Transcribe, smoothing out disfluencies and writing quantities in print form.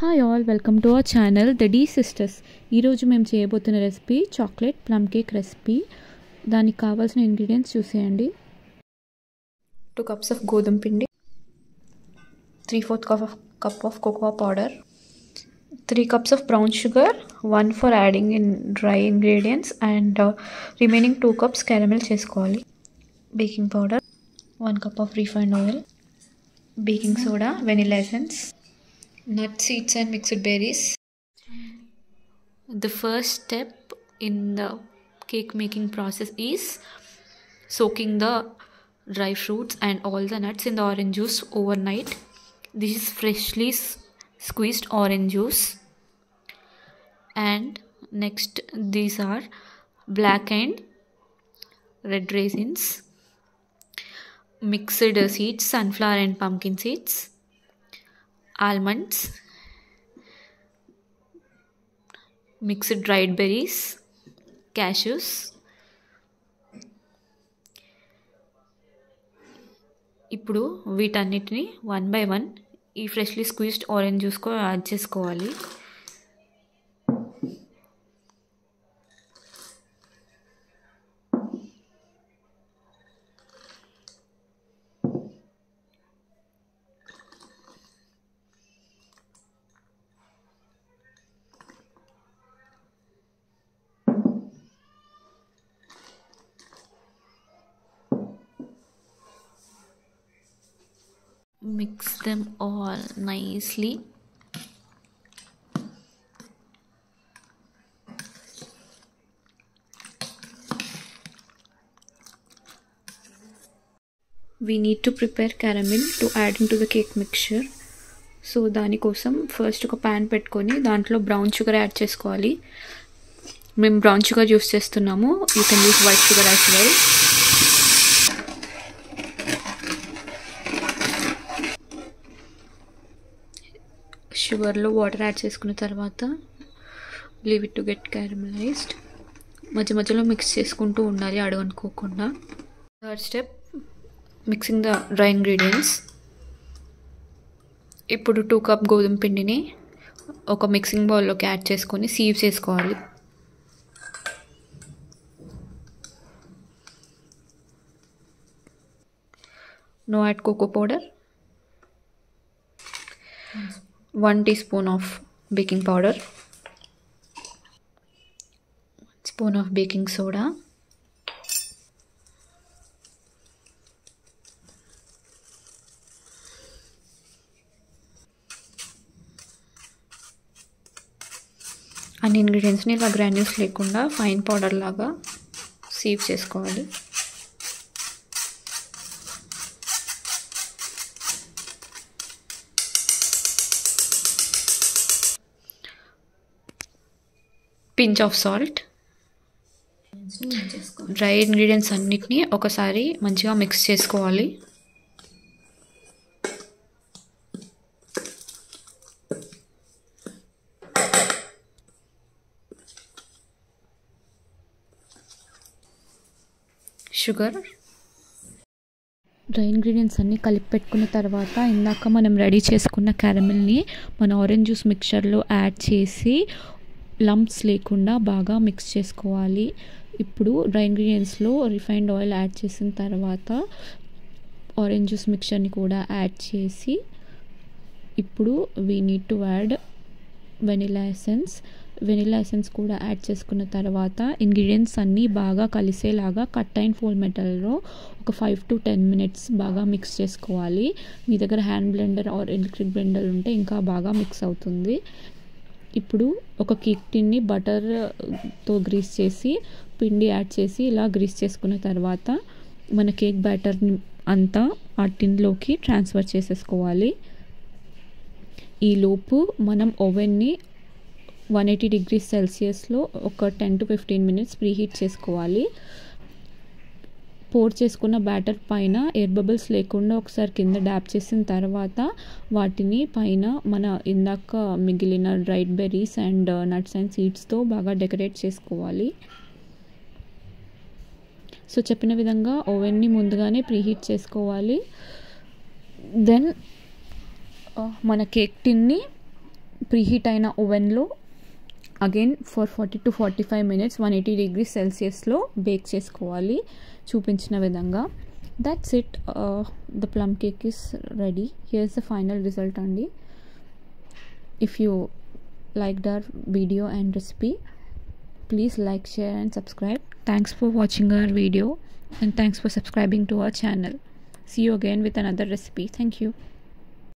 Hi all, welcome to our channel the D sisters. ఈరోజు మేము చేయబోతున్న recipe chocolate plum cake recipe. దానికి కావాల్సిన ఇంగ్రీడియంట్స్ చూసేయండి. 2 cups of గోధుమ పిండి, 3/4 cup of cocoa powder, 3 cups of brown sugar, 1 for adding in dry ingredients and remaining 2 cups caramel చేసుకోవాలి. Baking powder, 1 cup of refined oil, baking soda, vanilla essence, nut seeds and mixed berries. The first step in the cake making process is soaking the dry fruits and all the nuts in the orange juice overnight. This is freshly squeezed orange juice. And next, these are black and red raisins, mixed seeds, sunflower and pumpkin seeds, almonds, mixed dried berries, cashews, ఇప్పుడు వీటన్నిటిని 1 by 1 ఈ freshly squeezed orange జ్యూస్కు add చేసుకోవాలి. Mix them all nicely. We need to prepare caramel to add into the cake mixture. So దానికోసం first ఒక pan పెట్టుకొని దాంట్లో brown sugar add చేసుకోవాలి. మేము బ్రౌన్ షుగర్ యూస్ చేస్తున్నాము. You can use white sugar as well. షుగర్లో water add చేసుకున్న తర్వాత leave it to get caramelised. మధ్య మధ్యలో మిక్స్ చేసుకుంటూ ఉండాలి అడగనుకోకుండా. Third step, mixing the dry ingredients. ఇప్పుడు 2 cup గోధుమ పిండిని ఒక మిక్సింగ్ బౌల్లోకి యాడ్ చేసుకొని సీవ్ చేసుకోవాలి. Now add cocoa powder, 1 teaspoon of baking powder, 1 spoon of baking soda, అన్ని ఇంగ్రీడియంట్స్ని ఇలా గ్రాన్యూల్స్ లేకుండా ఫైన్ పౌడర్ లాగా సీవ్ చేసుకోవాలి. Pinch of salt. Dry ingredients అన్నిటినీ ఒకసారి మంచిగా మిక్స్ చేసుకోవాలి. షుగర్. డ్రై ఇంగ్రీడియంట్స్ అన్నీ కలిపి పెట్టుకున్న తర్వాత ఇందాక మనం రెడీ చేసుకున్న క్యారమెల్ని మన ఆరెంజ్ జ్యూస్ మిక్చర్లో యాడ్ చేసి లంప్స్ లేకుండా బాగా మిక్స్ చేసుకోవాలి. ఇప్పుడు డ్రై ఇంగ్రీడియంట్స్లో రిఫైన్డ్ ఆయిల్ యాడ్ చేసిన తర్వాత ఆరెంజ్ జ్యూస్ మిక్చర్ని కూడా యాడ్ చేసి ఇప్పుడు we need to add vanilla essence. Vanilla essence కూడా యాడ్ చేసుకున్న తర్వాత ఇంగ్రీడియంట్స్ అన్నీ బాగా కలిసేలాగా కట్ అండ్ ఫోల్డ్ మెథడ్లో ఒక 5 to 10 minutes బాగా మిక్స్ చేసుకోవాలి. మీ దగ్గర hand blender or electric blender ఉంటే ఇంకా బాగా మిక్స్ అవుతుంది. ఇప్పుడు ఒక కేక్ టిన్ని బటర్తో గ్రీస్ చేసి పిండి యాడ్ చేసి ఇలా గ్రీస్ చేసుకున్న తర్వాత మన కేక్ బ్యాటర్ని అంతా ఆ టిన్లోకి ట్రాన్స్ఫర్ చేసేసుకోవాలి. ఈలోపు మనం ఓవెన్ని 180 degrees Celsiusలో ఒక 10 to 15 minutes ప్రీహీట్ చేసుకోవాలి. పోర్ చేసుకున్న బ్యాటర్ పైన ఎయిర్ బబుల్స్ లేకుండా ఒకసారి కింద డ్యాప్ చేసిన తర్వాత వాటిని పైన మన ఇందాక మిగిలిన dried berries and nuts and సీడ్స్తో బాగా డెకరేట్ చేసుకోవాలి. సో చెప్పిన విధంగా ఓవెన్ని ముందుగానే ప్రీహీట్ చేసుకోవాలి. దెన్ మన కేక్ టిన్ని ప్రీహీట్ అయిన ఓవెన్లో again for 40 to 45 minutes 180 degrees సెల్సియస్లో బేక్ చేసుకోవాలి చూపించిన విధంగా. That's it, the plum cake is ready. Here's the final result అండి. If you liked our video and recipe, please like, share and subscribe. Thanks for watching our video and thanks for subscribing to our channel. See you again with another recipe. Thank you.